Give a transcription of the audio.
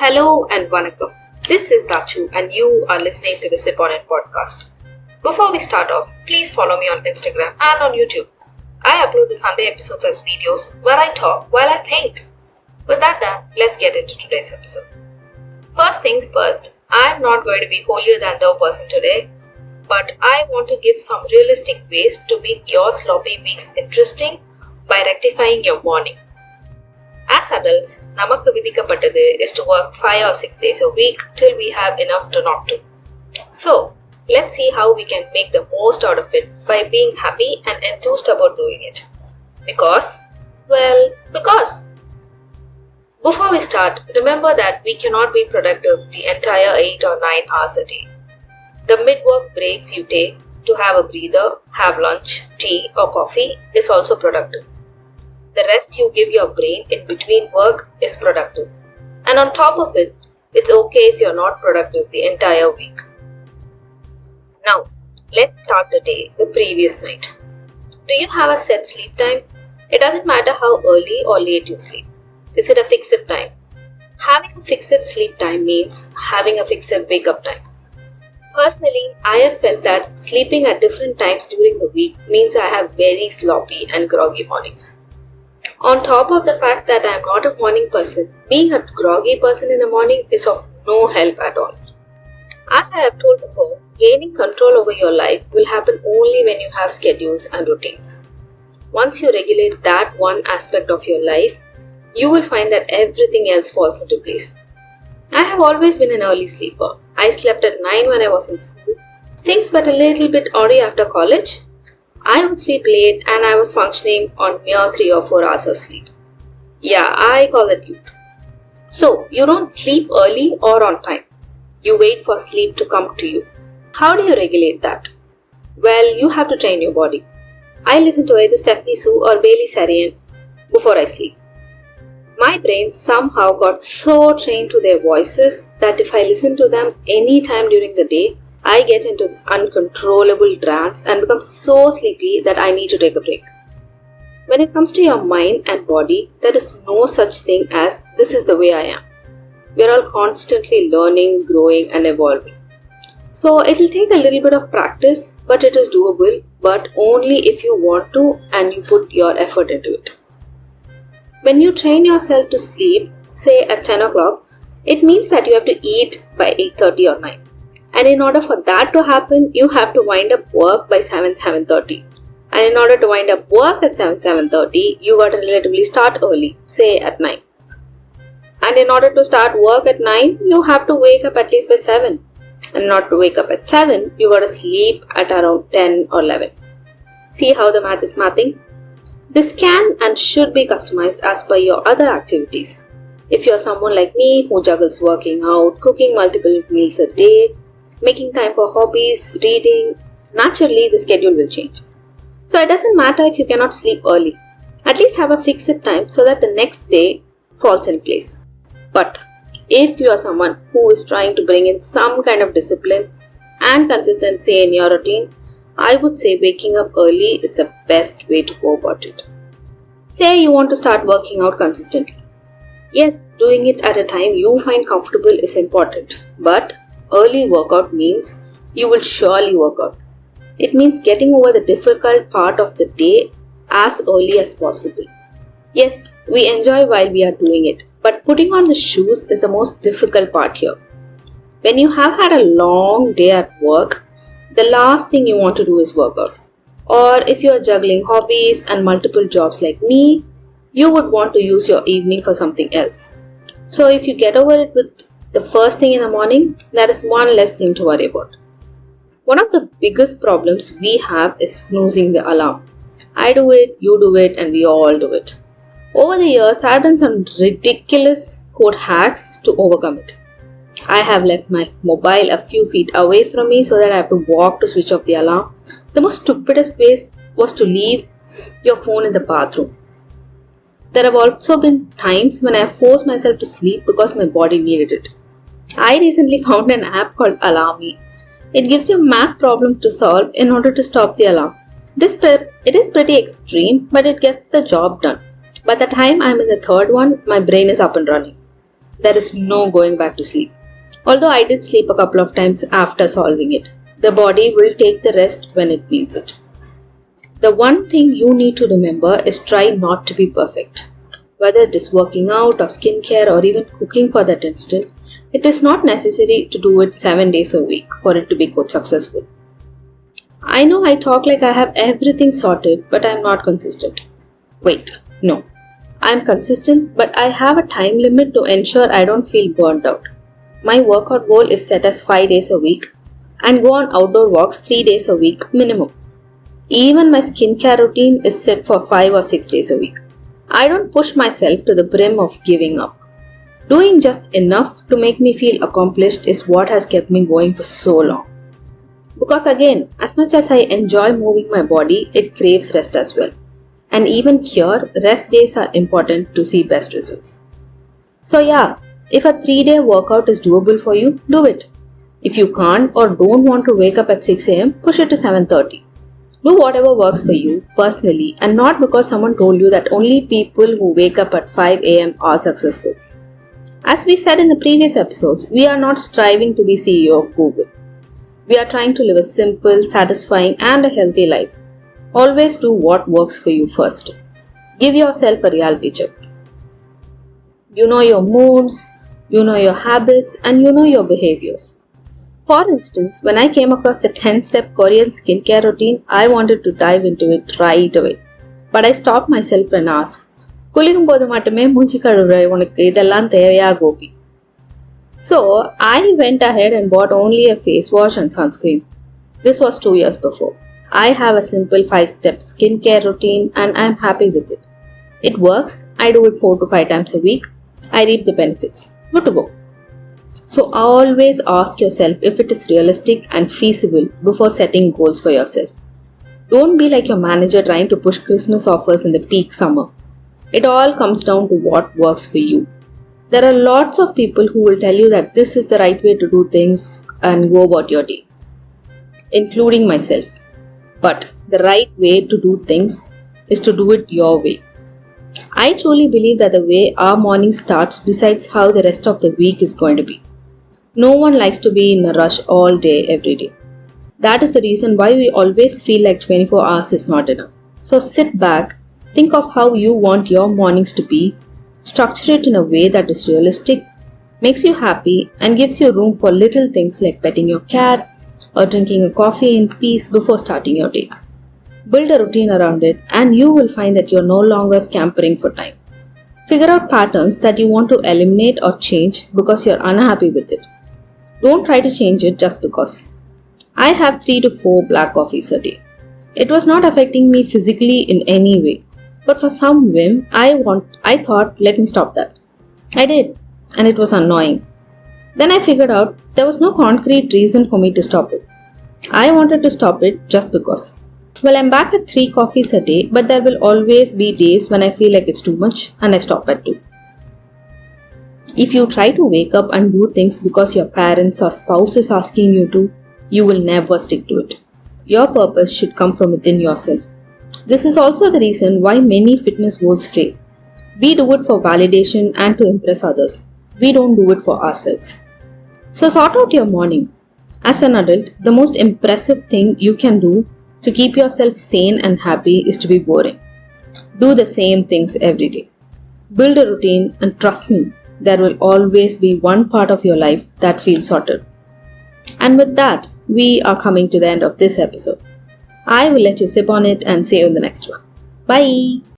Hello and vanakkam. This is Dachu and you are listening to the Sip On It podcast. Before we start off, please follow me on Instagram and on YouTube. I upload the Sunday episodes as videos where I talk while I paint. With that done, let's get into today's episode. First things first, I'm not going to be holier than thou person today, but I want to give some realistic ways to make your sloppy weeks interesting by rectifying your morning. As adults, namakku vidikappattathu is to work 5 or 6 days a week till we have enough to not to. So, let's see how we can make the most out of it by being happy and enthused about doing it. Because. Before we start, remember that we cannot be productive the entire 8 or 9 hours a day. The mid-work breaks you take to have a breather, have lunch, tea or coffee is also productive. The rest you give your brain in between work is productive. And on top of it, it's okay if you're not productive the entire week. Now, let's start the day the previous night. Do you have a set sleep time? It doesn't matter how early or late you sleep. Is it a fixed time? Having a fixed sleep time means having a fixed wake up time. Personally, I have felt that sleeping at different times during the week means I have very sloppy and groggy mornings. On top of the fact that I am not a morning person, being a groggy person in the morning is of no help at all. As I have told before, gaining control over your life will happen only when you have schedules and routines. Once you regulate that one aspect of your life, you will find that everything else falls into place. I have always been an early sleeper. I slept at 9 when I was in school. Things were a little bit odd after college. I would sleep late and I was functioning on mere 3 or 4 hours of sleep. Yeah, I call it youth. So, you don't sleep early or on time. You wait for sleep to come to you. How do you regulate that? Well, you have to train your body. I listen to either Stephanie Sue or Bailey Sarian before I sleep. My brain somehow got so trained to their voices that if I listen to them any time during the day, I get into this uncontrollable trance and become so sleepy that I need to take a break. When it comes to your mind and body, there is no such thing as this is the way I am. We are all constantly learning, growing and evolving. So it will take a little bit of practice, but it is doable, but only if you want to and you put your effort into it. When you train yourself to sleep, say at 10 o'clock, it means that you have to eat by 8:30 or 9. And in order for that to happen, you have to wind up work by 7:30. And in order to wind up work at 7:30, you got to relatively start early, say at 9. And in order to start work at 9, you have to wake up at least by 7. And in order to wake up at 7, you got to sleep at around 10 or 11. See how the math is mathing? This can and should be customized as per your other activities. If you're someone like me who juggles working out, cooking multiple meals a day, making time for hobbies, reading, naturally the schedule will change. So it doesn't matter if you cannot sleep early. At least have a fixed time so that the next day falls in place. But if you are someone who is trying to bring in some kind of discipline and consistency in your routine, I would say waking up early is the best way to go about it. Say you want to start working out consistently. Yes, doing it at a time you find comfortable is important, but early workout means you will surely work out. It means getting over the difficult part of the day as early as possible. Yes, we enjoy while we are doing it, but putting on the shoes is the most difficult part here. When you have had a long day at work, the last thing you want to do is work out. Or if you are juggling hobbies and multiple jobs like me, you would want to use your evening for something else. So if you get over it with the first thing in the morning, that is one less thing to worry about. One of the biggest problems we have is snoozing the alarm. I do it, you do it, and we all do it. Over the years, I have done some ridiculous code hacks to overcome it. I have left my mobile a few feet away from me so that I have to walk to switch off the alarm. The most stupidest way was to leave your phone in the bathroom. There have also been times when I forced myself to sleep because my body needed it. I recently found an app called Alarmy. It gives you math problems to solve in order to stop the alarm. It is pretty extreme, but it gets the job done. By the time I'm in the third one, my brain is up and running. There is no going back to sleep. Although I did sleep a couple of times after solving it. The body will take the rest when it needs it. The one thing you need to remember is try not to be perfect. Whether it is working out or skincare or even cooking for that instant, it is not necessary to do it 7 days a week for it to be successful. I know I talk like I have everything sorted, but I am not consistent. Wait, no. I am consistent, but I have a time limit to ensure I don't feel burnt out. My workout goal is set as 5 days a week and go on outdoor walks 3 days a week minimum. Even my skincare routine is set for 5 or 6 days a week. I don't push myself to the brim of giving up. Doing just enough to make me feel accomplished is what has kept me going for so long. Because again, as much as I enjoy moving my body, it craves rest as well. And even here, rest days are important to see best results. So yeah, if a 3-day workout is doable for you, do it. If you can't or don't want to wake up at 6 am, push it to 7:30. Do whatever works for you personally and not because someone told you that only people who wake up at 5 am are successful. As we said in the previous episodes, we are not striving to be CEO of Google. We are trying to live a simple, satisfying and a healthy life. Always do what works for you first. Give yourself a reality check. You know your moods, you know your habits, and you know your behaviors. For instance, when I came across the 10-step Korean skincare routine, I wanted to dive into it right away. But I stopped myself and asked, "Kulirumbodhu mattume moonchi kaduvra unakku idellam thevaya gopi?" So, I went ahead and bought only a face wash and sunscreen. This was 2 years before. I have a simple 5-step skincare routine and I am happy with it. It works. I do it 4 to 5 times a week. I reap the benefits. Good to go. So always ask yourself if it is realistic and feasible before setting goals for yourself. Don't be like your manager trying to push Christmas offers in the peak summer. It all comes down to what works for you. There are lots of people who will tell you that this is the right way to do things and go about your day, including myself. But the right way to do things is to do it your way. I truly believe that the way our morning starts decides how the rest of the week is going to be. No one likes to be in a rush all day, every day. That is the reason why we always feel like 24 hours is not enough. So sit back, think of how you want your mornings to be, structure it in a way that is realistic, makes you happy, and gives you room for little things like petting your cat or drinking a coffee in peace before starting your day. Build a routine around it and you will find that you're no longer scampering for time. Figure out patterns that you want to eliminate or change because you're unhappy with it. Don't try to change it just because. I have 3 to 4 black coffees a day. It was not affecting me physically in any way, but for some whim, I thought, let me stop that. I did, and it was annoying. Then I figured out there was no concrete reason for me to stop it. I wanted to stop it just because. Well, I'm back at 3 coffees a day, but there will always be days when I feel like it's too much and I stop at 2. If you try to wake up and do things because your parents or spouse is asking you to, you will never stick to it. Your purpose should come from within yourself. This is also the reason why many fitness goals fail. We do it for validation and to impress others. We don't do it for ourselves. So sort out your morning. As an adult, the most impressive thing you can do to keep yourself sane and happy is to be boring. Do the same things every day. Build a routine and trust me, there will always be one part of your life that feels sorted. And with that, we are coming to the end of this episode. I will let you sip on it and see you in the next one. Bye!